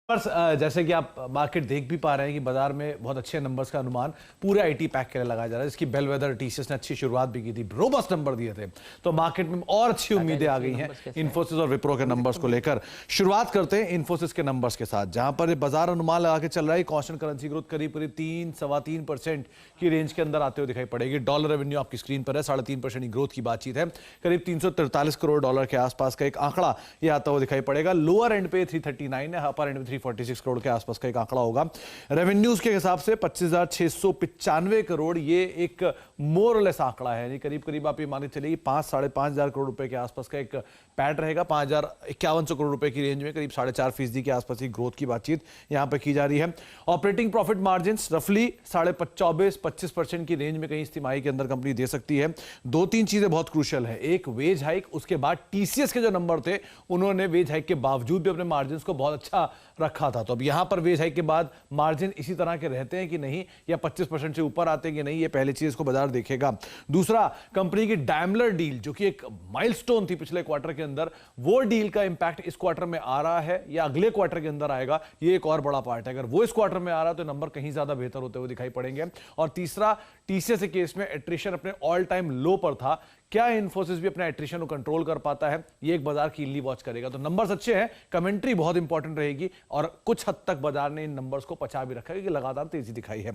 जैसे कि आप मार्केट देख भी पा रहे हैं कि बाजार में बहुत अच्छे नंबर्स का अनुमान पूरे आईटी पैक के लिए लगाया जा रहा है, जिसकी बेलवेदर टीसीएस ने अच्छी शुरुआत भी की थी, रोबस्ट नंबर दिए थे, तो मार्केट में और अच्छी उम्मीदें आ गई हैं इन्फोसिस और विप्रो के नंबर्स को लेकर। शुरुआत करते हैं इन्फोसिस के नंबर्स के साथ, जहां पर बाजार अनुमान लगा के चल रहा है कांस्टेंट करेंसी ग्रोथ करीब करीब 3-3.25% की रेंज के अंदर आते हुए दिखाई पड़ेगी। डॉलर रेवेन्यू आपकी स्क्रीन पर है, 3.5% की ग्रोथ की बातचीत है, करीब 343 करोड़ डॉलर के आसपास का एक आंकड़ा ये आता हुआ दिखाई पड़ेगा। लोअर एंड पे 339 है, अपर एंड में 346 करोड़ के आसपास का एक आंकड़ा होगा। रेवेन्यूज के हिसाब से 25,695 करोड़ ये एक मोर लेस आंकड़ा है, यानी करीब करीब आप ये मान के चलिए 5-5.5 करोड़ रुपए के आसपास का एक पैट रहेगा। 5,51 करोड़ रुपए की रेंज में करीब 4.5% के आसपास की ग्रोथ की बातचीत यहां पर की जा रही है। ऑपरेटिंग प्रॉफिट मार्जिन रफली 24-25% की रेंज में कहीं इस तिमाही के अंदर कंपनी दे सकती है। 2-3 चीजें बहुत क्रूशियल है, एक वेज हाइक, उसके बाद टीसीएस के जो नंबर थे उन्होंने वेज हाइक के बावजूद भी अपने मार्जिन को बहुत अच्छा रखा था, तो अब यहां पर वेज हाइक के बाद मार्जिन इसी तरह के रहते हैं कि नहीं, या 25% से ऊपर आते हैं कि नहीं, ये पहली चीज को बाजार देखेगा। दूसरा, कंपनी की डैमलर डील जो कि एक माइलस्टोन थी पिछले क्वार्टर के अंदर, वो डील का इंपैक्ट इस क्वार्टर में आ रहा है या अगले क्वार्टर के अंदर आएगा, ये एक और बड़ा पार्ट है। अगर वो इस क्वार्टर में आ रहा है तो नंबर कहीं ज्यादा बेहतर होते हुए दिखाई पड़ेंगे। और तीसरा, टीसीएस के केस में एट्रिशन अपने ऑल टाइम लो पर था, क्या इन्फोसिस भी अपने एट्रिशन को कंट्रोल कर पाता है, ये एक बाजार कीनली वॉच करेगा। तो नंबर्स अच्छे हैं, कमेंट्री बहुत इंपॉर्टेंट रहेगी, और कुछ हद तक बाजार ने इन नंबर्स को पचा भी रखा है कि लगातार तेजी दिखाई है।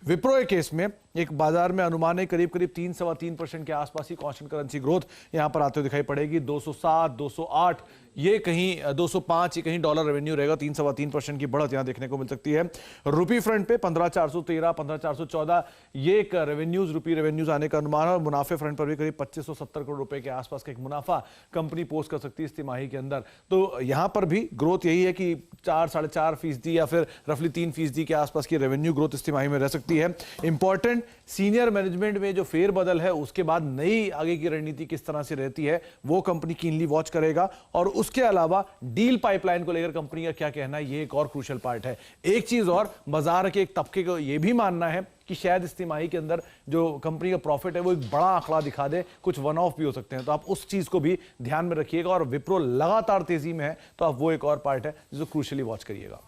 विप्रो के केस में एक बाजार में अनुमान है करीब करीब 3-3.25% के आसपास ही कांस्टेंट करेंसी ग्रोथ यहां पर आते हुए दिखाई पड़ेगी। 207, 208, ये कहीं 205, ये कहीं डॉलर रेवेन्यू रहेगा। 3-3.25% की बढ़त यहां देखने को मिल सकती है। रुपी फ्रंट पे 15,413, 15,414 ये एक रेवेन्यूज, रुपी रेवेन्यूज आने का अनुमान है। और मुनाफे फ्रंट पर भी करीब 2570 करोड़ रुपए के आसपास का एक मुनाफा कंपनी पोस्ट कर सकती है इस तिमाही के अंदर। तो यहां पर भी ग्रोथ यही है कि 4-4.5% या फिर रफली 3% के आसपास की रेवेन्यू ग्रोथ इस तिमाही में रह सकती है। इंपॉर्टेंट, सीनियर मैनेजमेंट में जो फेरबदल है उसके बाद नई आगे की रणनीति किस तरह से रहती है वो कंपनी कीनली वॉच करेगा। और उसके अलावा डील पाइपलाइन को लेकर कंपनी का क्या कहना है, ये एक और क्रूशियल पार्ट है। एक चीज और, बाजार के एक तबके को यह भी मानना है कि शायद इस तिमाही के अंदर जो कंपनी का प्रॉफिट है वो एक बड़ा आंकड़ा दिखा दे, कुछ वन ऑफ भी हो सकते हैं, तो आप उस चीज को भी ध्यान में रखिएगा। और विप्रो लगातार तेजी में है, तो आप वो एक और पार्ट है जिसको क्रूशियली वॉच करिएगा।